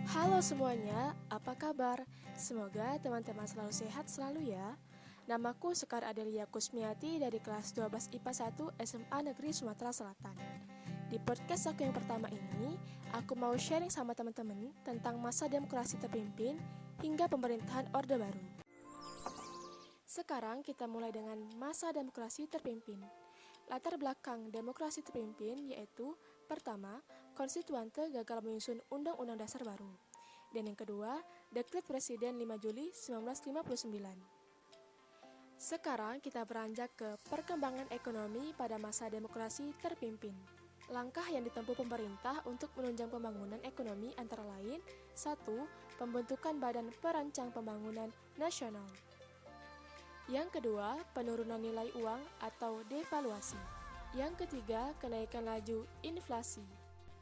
Halo semuanya, apa kabar? Semoga teman-teman selalu sehat selalu ya. Namaku Sekar Adelia Kusmiati dari kelas 12 IPA 1 SMA Negeri Sumatera Selatan. Di podcast aku yang pertama ini, aku mau sharing sama teman-teman tentang masa demokrasi terpimpin hingga pemerintahan Orde Baru. Sekarang kita mulai dengan masa demokrasi terpimpin. Latar belakang demokrasi terpimpin yaitu pertama, konstituante gagal menyusun Undang-Undang Dasar baru. Dan yang kedua, Dekret Presiden 5 Juli 1959. Sekarang kita beranjak ke perkembangan ekonomi pada masa demokrasi terpimpin. Langkah yang ditempuh pemerintah untuk menunjang pembangunan ekonomi antara lain 1. Pembentukan Badan Perancang Pembangunan Nasional. Yang kedua, penurunan nilai uang atau devaluasi. Yang ketiga, kenaikan laju inflasi.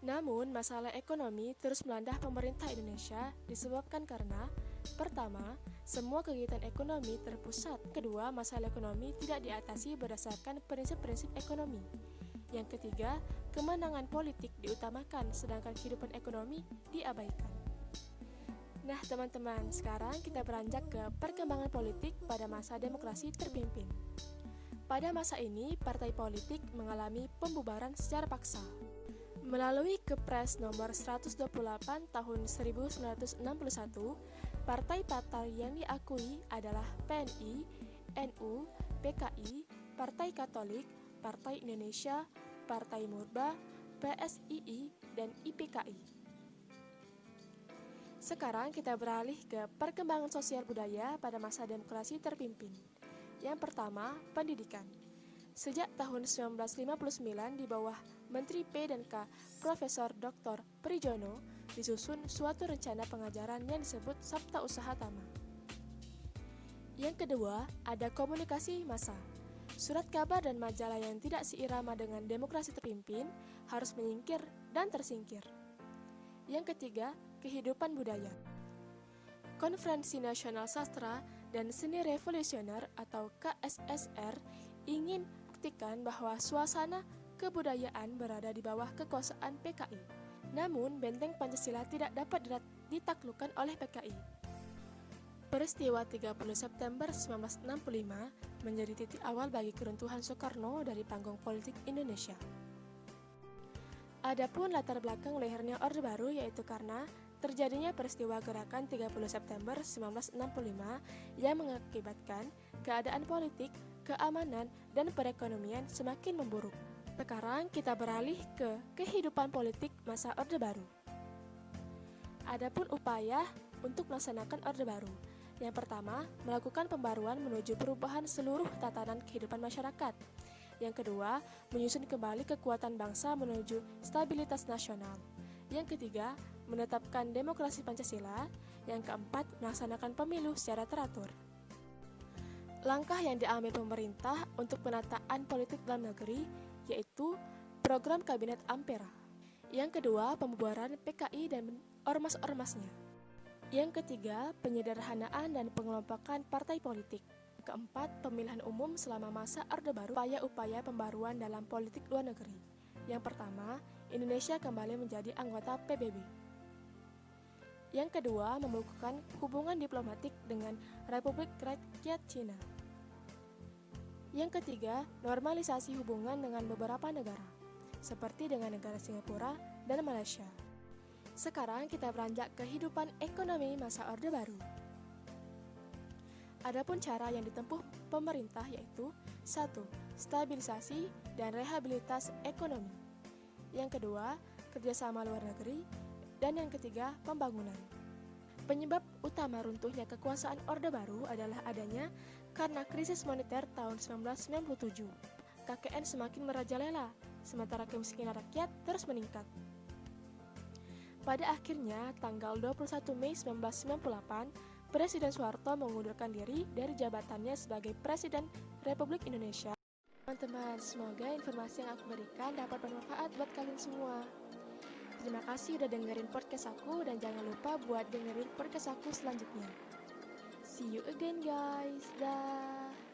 Namun, masalah ekonomi terus melanda pemerintah Indonesia disebabkan karena pertama, semua kegiatan ekonomi terpusat. Kedua, masalah ekonomi tidak diatasi berdasarkan prinsip-prinsip ekonomi. Yang ketiga, kemenangan politik diutamakan sedangkan kehidupan ekonomi diabaikan. Nah teman-teman, sekarang kita beranjak ke perkembangan politik pada masa demokrasi terpimpin. Pada masa ini, partai politik mengalami pembubaran secara paksa. Melalui Kepres nomor 128 tahun 1961, partai-partai yang diakui adalah PNI, NU, PKI, Partai Katolik, Partai Indonesia, Partai Murba, PSII, dan IPKI. Sekarang kita beralih ke perkembangan sosial budaya pada masa demokrasi terpimpin. Yang pertama, pendidikan. Sejak tahun 1959 di bawah Menteri P dan K Profesor Dr. Prijono disusun suatu rencana pengajaran yang disebut Sabta Usaha Tama. Yang kedua, ada komunikasi massa. Surat kabar dan majalah yang tidak seirama dengan demokrasi terpimpin harus menyingkir dan tersingkir. Yang ketiga, kehidupan budaya. Konferensi Nasional Sastra dan Seni Revolusioner atau KSSR ingin buktikan bahwa suasana kebudayaan berada di bawah kekuasaan PKI. Namun, benteng Pancasila tidak dapat ditaklukkan oleh PKI. Peristiwa 30 September 1965 menjadi titik awal bagi keruntuhan Soekarno dari panggung politik Indonesia. Adapun latar belakang lahirnya Orde Baru yaitu karena terjadinya peristiwa gerakan 30 September 1965 yang mengakibatkan keadaan politik, keamanan, dan perekonomian semakin memburuk. Sekarang kita beralih ke kehidupan politik masa Orde Baru. Adapun upaya untuk melaksanakan Orde Baru. Yang pertama, melakukan pembaruan menuju perubahan seluruh tatanan kehidupan masyarakat. Yang kedua, menyusun kembali kekuatan bangsa menuju stabilitas nasional. Yang ketiga, menetapkan demokrasi Pancasila. Yang keempat, melaksanakan pemilu secara teratur. Langkah yang diambil pemerintah untuk penataan politik dalam negeri yaitu program Kabinet Ampera. Yang kedua, pembubaran PKI dan ormas-ormasnya. Yang ketiga, penyederhanaan dan pengelompokan partai politik. Keempat, pemilihan umum selama masa Orde Baru, upaya-upaya pembaruan dalam politik luar negeri. Yang pertama, Indonesia kembali menjadi anggota PBB. Yang kedua, membukukan hubungan diplomatik dengan Republik Rakyat Cina. Yang ketiga, normalisasi hubungan dengan beberapa negara, seperti dengan negara Singapura dan Malaysia. Sekarang kita beranjak kehidupan ekonomi masa Orde Baru. Adapun cara yang ditempuh pemerintah yaitu 1. Stabilisasi dan rehabilitas ekonomi. Yang kedua, kerjasama luar negeri. Dan yang ketiga, pembangunan. Penyebab utama runtuhnya kekuasaan Orde Baru adalah adanya karena krisis moneter tahun 1997. KKN semakin merajalela, sementara kemiskinan rakyat terus meningkat. Pada akhirnya, tanggal 21 Mei 1998, Presiden Soeharto mengundurkan diri dari jabatannya sebagai Presiden Republik Indonesia. Teman-teman, semoga informasi yang aku berikan dapat bermanfaat buat kalian semua. Terima kasih udah dengerin podcast aku dan jangan lupa buat dengerin podcast aku selanjutnya. See you again guys. Dah.